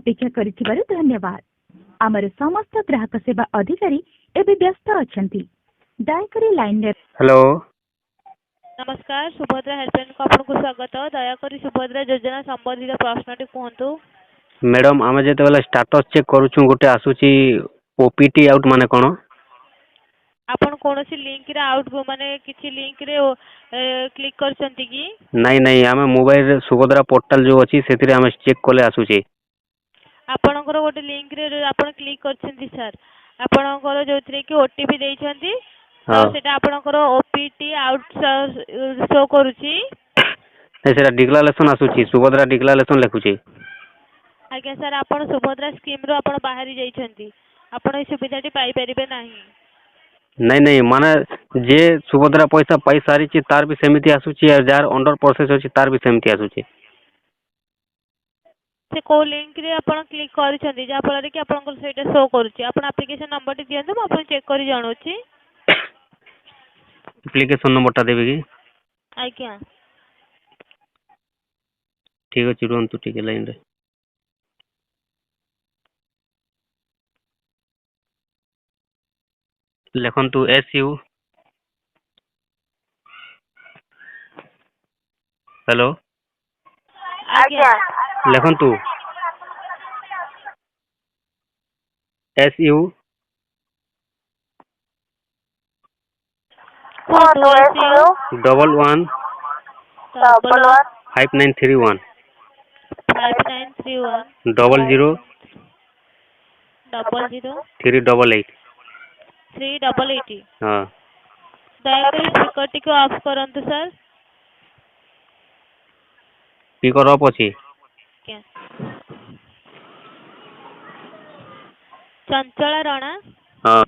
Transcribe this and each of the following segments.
अपेक्षा करिथिबारु धन्यवाद। आमर समस्त ग्राहक सेवा अधिकारी एबे व्यस्त अछंती। दयाकरी लाइन रे। हेलो नमस्कार सुभद्रा हेल्पलाइन को आपको स्वागत। दयाकरी सुभद्रा योजना संबंधित प्रश्नटी कहतु। मैडम आमे जेते बेला स्टेटस चेक करूछु गोटे आसुची ओपीटी आउट माने कोन आपण कोनोसी लिंक रे आउट माने किछि लिंक रे क्लिक करछंती कि नहीं नहीं आमे मोबाइल रे सुभद्रा पोर्टल जो अछि सेतिरे आमे चेक कोले आसुची। आपणकर गोटे लिंक रे आपण क्लिक करछंती सर। आपणकर जोथरे कि ओटीपी देइछंती तो सेटा आपणकर ओपीटी आउट शो करूची। नहीं सेटा डिक्लेरेशन आसुची सुभद्रा डिक्लेरेशन लिखुची। आज्ञा सर आपण सुभद्रा स्कीम रो आपण बाहरी जाइछंती। आपण ए सुविधाटी पाई परिबे नाही। नहीं नहीं माने जे सुभद्रा पैसा पाई सारी तार भी सेमिति आसुची और जार अंडर प्रोसेस अछि तार भी सेमिति आसुची। से को लिंक रे आपण क्लिक करिसंती जा फल रे कि आपन सेटा शो करूची। आपण एप्लीकेशन नंबर टी दियंतु म आपण चेक करि जानुची। एप्लीकेशन नंबर ता देबे कि आज्ञा ठीक अछि रुहंतु ठीक लाइन रे लिखंतु SU हेलो आज्ञा लिखंतु SU डबल 1 5931 00 00 388 388। हां दयाकरी स्पीकर टी को ऑफ करंतु सर। स्पीकर ऑफ अछि। क्या चंचला राणा हां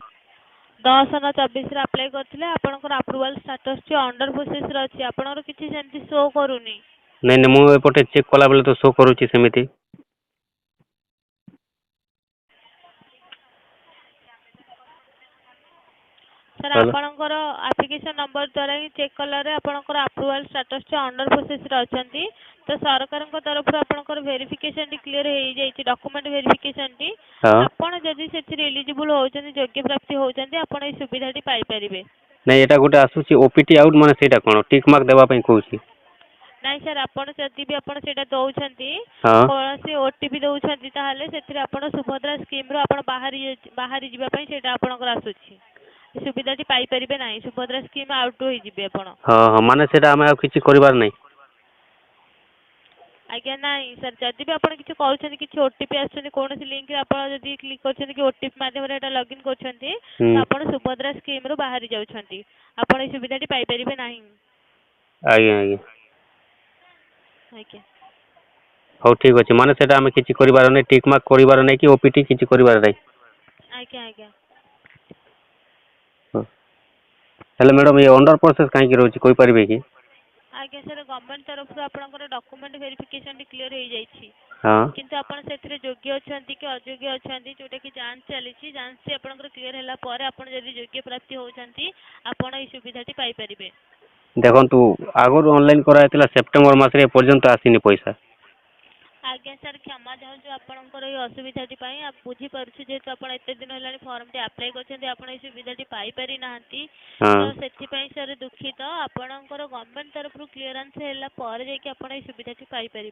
10/9/24 रे अप्लाई करथिले आपनकर अप्रूवल स्टेटस ची अंडर प्रोसेस रे अछि। आपनकर किछि सेमति शो करूनी। नहीं नहीं मु एपटे चेक कला बेले तो शो करूची सेमिति। सर आपनकर एप्लीकेशन नंबर द्वारा ही चेक कला रे आपनकर अप्रूवल स्टेटस ची अंडर प्रोसेस रे अछंती। तो सरकार को तरफ रो आपनकर वेरिफिकेशन टी क्लियर हे जाईची डॉक्यूमेंट वेरिफिकेशन टी आपण जदी सेति एलिजिबल होचंती योग्य प्राप्ति होचंती आपण ए सुविधाटी पाई परिबे। नहीं एटा गोटे आसुची ओपीटी आउट माने सेटा कोन टिक मार्क देबा पई कहूची। नहीं सर आपण जदी भी आपण सेटा दउछंती कोनसी ओटीपी दउछंती ताहाले सेतिरे आपण सुभद्रा स्कीम रो आपण बाहरी जिबा पई सेटा आपनकर आसुची। सुविधाटी पाई परिबे नाही सुभद्रा स्कीम आउट होई जिबे आपण। हां हां माने सेटा हमें आ किछि करिवार नै। आज्ञा नहीं सर जदी भी आपण किछि कहउछंती किछि ओटीपी आछंती कोनसी लिंक रे आपण जदी क्लिक करछंती कि ओटीपी माध्यम रे एटा लॉगिन करछंती तो आपण सुभद्रा स्कीम रो बाहरी जाउछंती। आपण ए सुविधाटी पाई परिबे नाही। आज्ञा आज्ञा आज्ञा हो ठीक अछि माने सेटा हमें किछि करिवार नै टिक मार्क करिवार नै कि ओपीटी किछि करिवार नै। आज्ञा आज्ञा हेलो मैडम ये अंडर प्रोसेस काहे कि रहउची कोइ परिबे कि। आज्ञा सर गवर्नमेंट तरफ से आपनकर डॉक्यूमेंट वेरिफिकेशन टी क्लियर हे जाईची। हां किंतु आपण सेथिरे योग्य अछंती कि अयोग्य अछंती जोटा कि जांच चलीची जांच से आपनकर क्लियर हैला परे आपण जदी योग्य प्राप्ति होचंती आपण ए सुविधाटी पाई परिबे। देखंतु आगर ऑनलाइन करायतिला सेप्टेम्बर मास रे पर्यंत आसीनी पैसा। आज्ञा सर क्षमा चाहूँ आपनकर ए असुविधाटी पई आप बुझी परछु जेतु आपण एते दिन हलानी फॉर्म टी अप्लाई करछंती आपण ए सुविधाटी पाई परि नाहंती तो सेति पई सर दुखित आपनकर गवर्नमेंट तरफ रु क्लियरेंस हैला परे जे कि आपण ए सुविधाटी पाई परि।